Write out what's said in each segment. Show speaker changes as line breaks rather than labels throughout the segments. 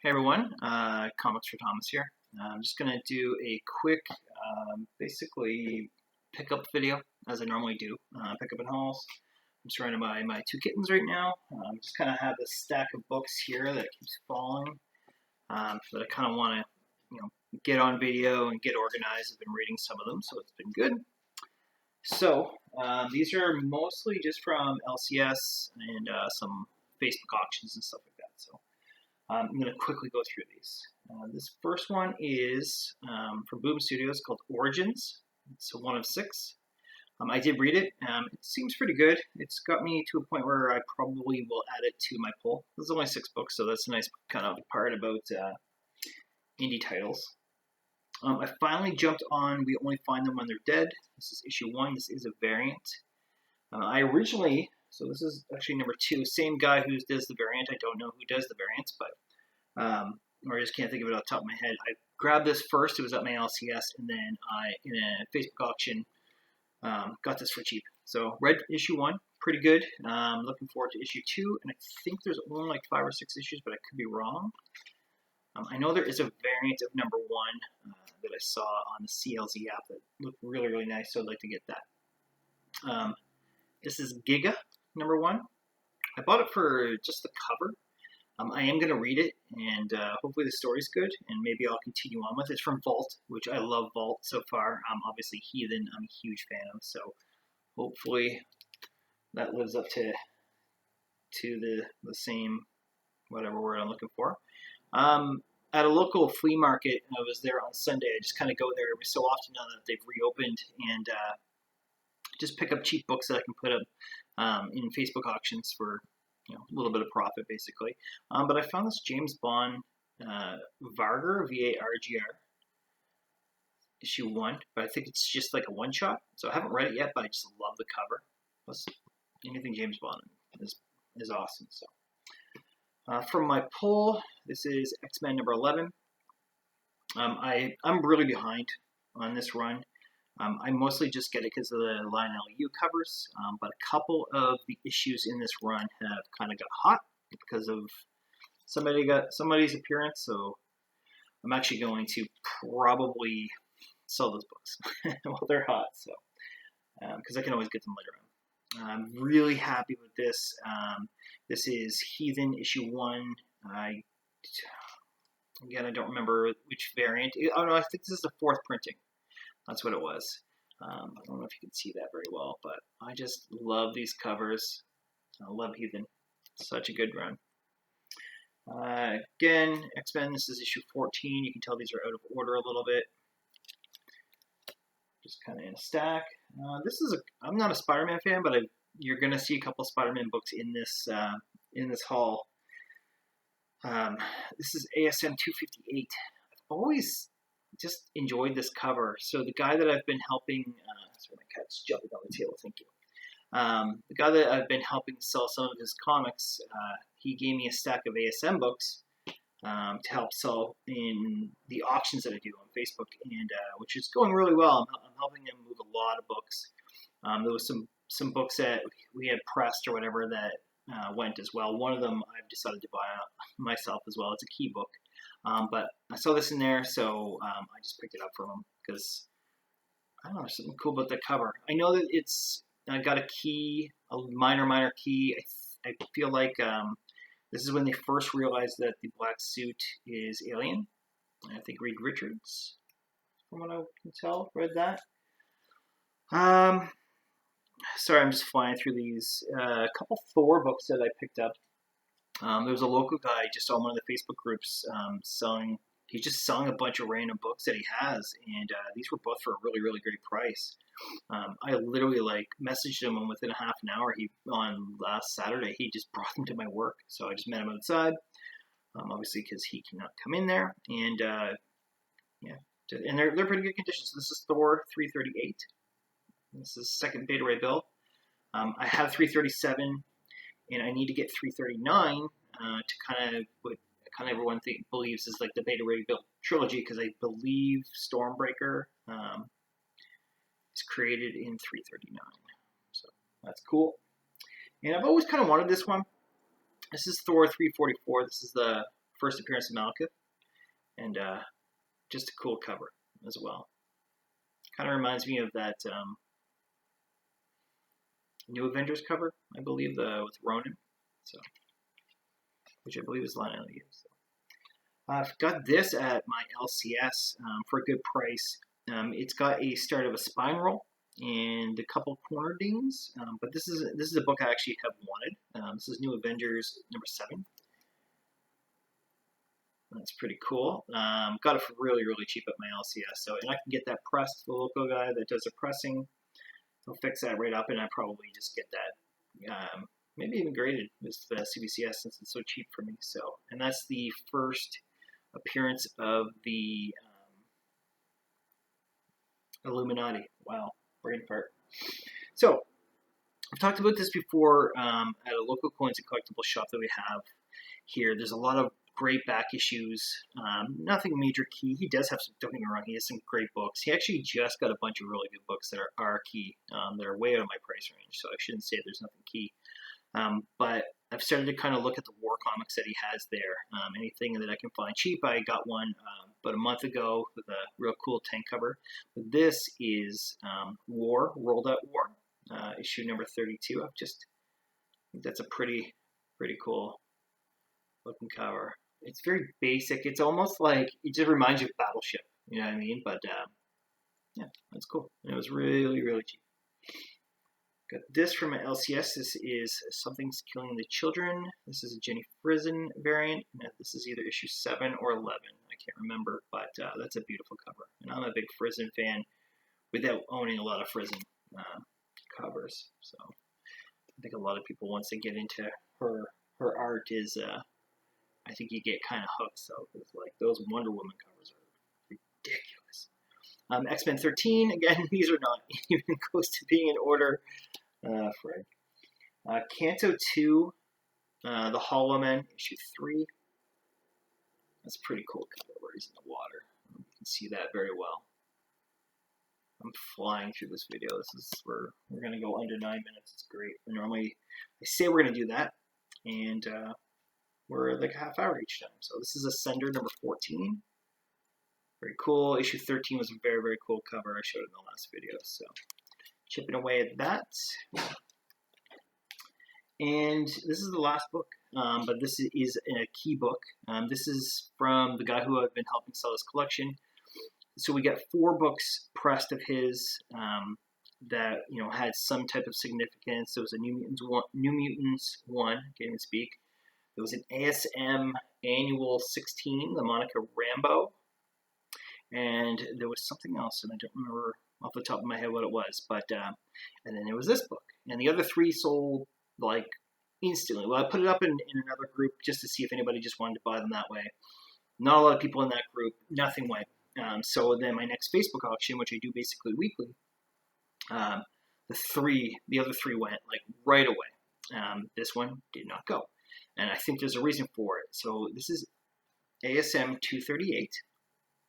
Hey everyone, Comics for Thomas here. I'm just gonna do a quick, basically pickup video as I normally do. Pickup and hauls. I'm surrounded by my two kittens right now. Just kind of have this stack of books here that keeps falling. That I kind of want to, get on video and get organized. I've been reading some of them, so it's been good. So these are mostly just from LCS and some Facebook auctions and stuff like that. So. I'm going to quickly go through these. This first one is from Boom Studios called Origins. It's a one of six. I did read it. It seems pretty good. It's got me to a point where I probably will add it to my pull. There's only 6 books, so that's a nice kind of part about indie titles. I finally jumped on We Only Find Them When They're Dead. This is issue 1. This is a variant. So this is actually number 2. Same guy who does the variant. I don't know who does the variants, but or I just can't think of it off the top of my head. I grabbed this first. It was at my LCS, and then I, in a Facebook auction, got this for cheap. So read issue 1, pretty good. Looking forward to issue 2, and I think there's only like 5 or 6 issues, but I could be wrong. I know there is a variant of number 1 that I saw on the CLZ app that looked really, really nice, so I'd like to get that. This is Giga, number 1. I bought it for just the cover. I am going to read it, and hopefully the story's good, and maybe I'll continue on with it. It's from Vault, which I love Vault so far. Obviously, Heathen, I'm a huge fan of, so hopefully that lives up to the same, whatever word I'm looking for. At a local flea market, I was there on Sunday. I just kind of go there every so often now that they've reopened, and just pick up cheap books that I can put up in Facebook auctions for a little bit of profit, basically. But I found this James Bond Vargr, V-A-R-G-R, issue 1. But I think it's just like a one-shot. So I haven't read it yet, but I just love the cover. Plus, anything James Bond is awesome. So from my pull, this is X-Men number 11. I'm really behind on this run. I mostly just get it because of the Lionel Yu covers, but a couple of the issues in this run have kind of got hot because of somebody's appearance. So I'm actually going to probably sell those books while they're hot. So because I can always get them later on. I'm really happy with this. This is Heathen issue 1. Again, I don't remember which variant. Oh no, I think this is the 4th printing. That's what it was. I don't know if you can see that very well, but I just love these covers. I love Heathen. Such a good run. Again, X-Men, this is issue 14. You can tell these are out of order a little bit. Just kind of in a stack. I'm not a Spider-Man fan, but you're going to see a couple Spider-Man books in this haul. This is ASM 258. I've always just enjoyed this cover. So the guy that I've been helping, sorry, my cat's jumping on the table, thank you. The guy that I've been helping sell some of his comics, he gave me a stack of ASM books to help sell in the auctions that I do on Facebook, and which is going really well. I'm helping him move a lot of books. There was some books that we had pressed or whatever that went as well. One of them I've decided to buy myself as well. It's a key book. But I saw this in there, so I just picked it up from him because I don't know, there's something cool about the cover. I know that it's got a key, a minor key. I feel like this is when they first realized that the black suit is alien. I think Reed Richards, from what I can tell, read that. Sorry, I'm just flying through these. A couple Thor books that I picked up. There was a local guy just on one of the Facebook groups he's just selling a bunch of random books that he has, and these were both for a really, really great price. I literally messaged him, and within a half an hour, on last Saturday, he just brought them to my work. So I just met him outside, obviously because he cannot come in there, and and they're pretty good condition. So this is Thor 338. This is second Beta Ray build. I have 337. And I need to get 339 to kind of what everyone believes is like the Beta Ray build trilogy, because I believe Stormbreaker is created in 339. So that's cool. And I've always kind of wanted this one. This is Thor 344. This is the first appearance of Malekith, and just a cool cover as well. Kind of reminds me of that New Avengers cover, I believe, with Ronan, so which I believe is Lionel Yu. So. I've got this at my LCS for a good price. It's got a start of a spine roll and a couple corner dings, but this is a book I actually have wanted. This is New Avengers number 7. That's pretty cool. Got it for really, really cheap at my LCS. So, and I can get that pressed. The local guy that does the pressing, he'll fix that right up, and I probably just get that, maybe even graded with the CBCS since it's so cheap for me. So, and that's the first appearance of the Illuminati. Wow, brain fart. So, I've talked about this before at a local coins and collectible shop that we have here. There's a lot of great back issues. Nothing major key. He does have some, don't get me wrong, he has some great books. He actually just got a bunch of really good books that are key, that are way out of my price range, so I shouldn't say there's nothing key. But I've started to kind of look at the war comics that he has there. Anything that I can find cheap. I got one about a month ago with a real cool tank cover. But this is War, World at War, issue number 32. I think that's a pretty cool looking cover. It's very basic. It's almost like, it just reminds you of Battleship. You know what I mean? But yeah, that's cool. And it was really, really cheap. Got this from my LCS. This is Something's Killing the Children. This is a Jenny Frison variant. This is either issue 7 or 11. I can't remember, but that's a beautiful cover. And I'm a big Frison fan without owning a lot of Frison covers. So I think a lot of people, once they get into her art, is I think you get kind of hooked. So it's like those Wonder Woman covers are ridiculous. X-Men 13, again, these are not even close to being in order. Fred. Canto 2, The Hollow Men, issue 3. That's a pretty cool cover where he's in the water. You can see that very well. I'm flying through this video. We're going to go under 9 minutes. It's great. Normally, I say we're going to do that, and we're like a half hour each time. So this is Ascender number 14. Very cool. Issue 13 was a very, very cool cover I showed in the last video. So chipping away at that. And this is the last book, but this is a key book. This is from the guy who I've been helping sell his collection. So we got 4 books pressed of his that had some type of significance. There was a New Mutants 1, can't even speak. There was an ASM Annual 16, the Monica Rambeau. And there was something else, and I don't remember off the top of my head what it was. But and then there was this book, and the other 3 sold like instantly. Well, I put it up in another group just to see if anybody just wanted to buy them that way. Not a lot of people in that group. Nothing went. So then my next Facebook auction, which I do basically weekly, the other 3 went like right away. This one did not go, and I think there's a reason for it. So this is ASM 238.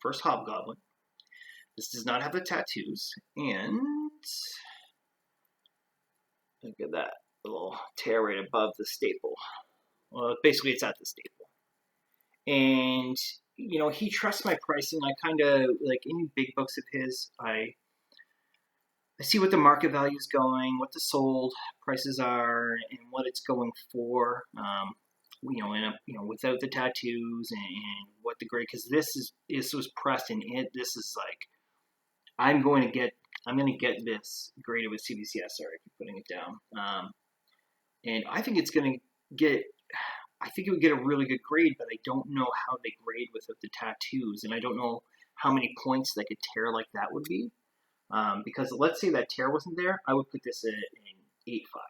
First Hobgoblin. This does not have the tattoos, and look at that little tear right above the staple. Well, basically it's at the staple. And, he trusts my pricing. I kind of, like any big books of his, I see what the market value is going, what the sold prices are, and what it's going for. Without the tattoos and what the grade, because this was pressed, and this is like, I'm going to get this graded with CBCS. Sorry, I keep putting it down. And I think it's going to get, I think it would get a really good grade, but I don't know how they grade without the tattoos, and I don't know how many points like a tear like that would be. Because let's say that tear wasn't there, I would put this at an 8.5,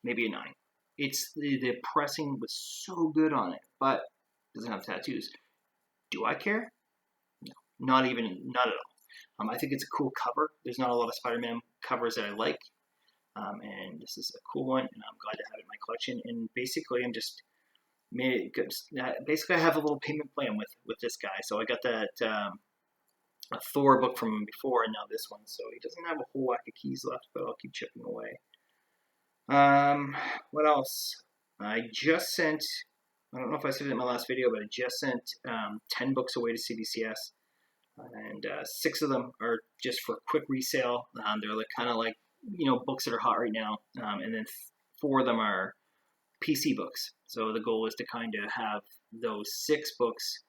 maybe a 9. It's the pressing was so good on it, but it doesn't have tattoos. Do I care? No, not at all. I think it's a cool cover. There's not a lot of Spider-Man covers that I like, and this is a cool one, and I'm glad to have it in my collection. And basically, I'm just made it good. Basically, I have a little payment plan with this guy. So I got that a Thor book from him before, and now this one. So he doesn't have a whole whack of keys left, but I'll keep chipping away. What else? I just sent I don't know if I said it in my last video, but I just sent 10 books away to CBCS, and 6 of them are just for quick resale. They're like kind of like books that are hot right now, and then 4 of them are PC books. So the goal is to kind of have those 6 books,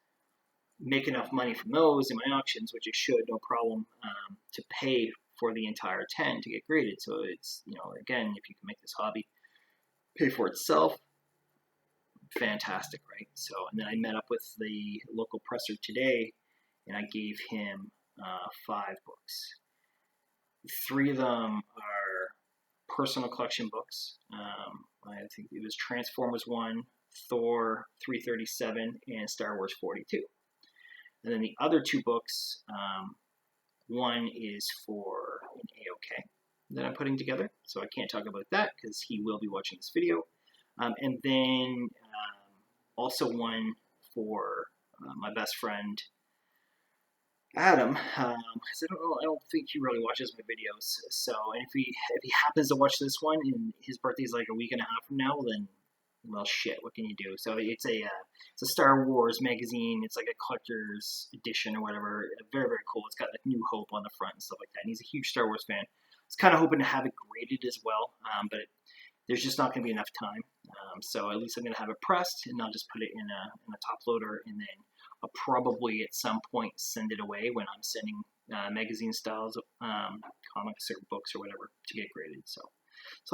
make enough money from those in my auctions, which it should, no problem, to pay for the entire 10 to get graded. So it's, again, if you can make this hobby pay for itself, fantastic, right? So, and then I met up with the local presser today, and I gave him 5 books. 3 of them are personal collection books. I think it was Transformers 1, Thor 337, and Star Wars 42. And then the other 2 books, one is for an AOK that I'm putting together, so I can't talk about that because he will be watching this video. And then also one for my best friend Adam. I don't think he really watches my videos. So, and if he happens to watch this one and his birthday is like a week and a half from now, then well, shit, what can you do? So it's a Star Wars magazine. It's like a collector's edition or whatever. Very, very cool. It's got like New Hope on the front and stuff like that. And he's a huge Star Wars fan. I was kind of hoping to have it graded as well, but there's just not going to be enough time. So at least I'm going to have it pressed, and I'll just put it in a top loader, and then I'll probably at some point send it away when I'm sending magazine styles, comics or books or whatever to get graded. So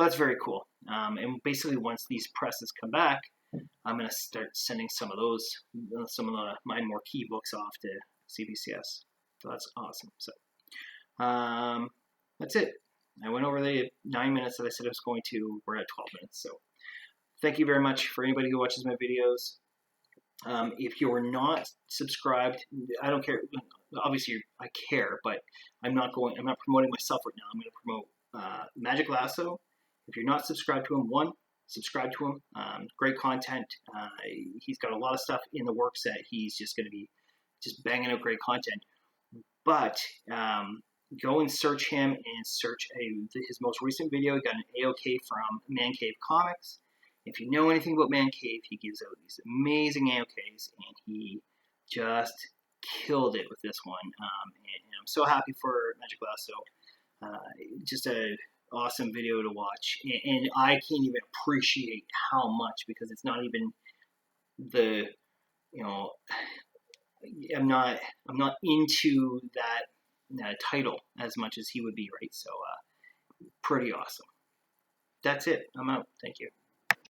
that's very cool. And basically, once these presses come back, I'm going to start sending some of my more key books off to CBCS. So that's awesome. So that's it. I went over the 9 minutes that I said I was going to. We're at 12 minutes. So thank you very much for anybody who watches my videos. If you're not subscribed, I don't care. Obviously, I care, but I'm not promoting myself right now. I'm going to promote Magic Lasso. If you're not subscribed to him, subscribe to him. Great content. He's got a lot of stuff in the works that he's just going to be just banging out great content. But go and search him and search his most recent video. He got an AOK from Man Cave Comics. If you know anything about Man Cave, he gives out these amazing AOKs, and he just killed it with this one. And I'm so happy for Magic Lasso. Just an awesome video to watch, and I can't even appreciate how much, because it's not even the, I'm not into that title as much as he would be, right? So pretty awesome. That's it. I'm out. Thank you.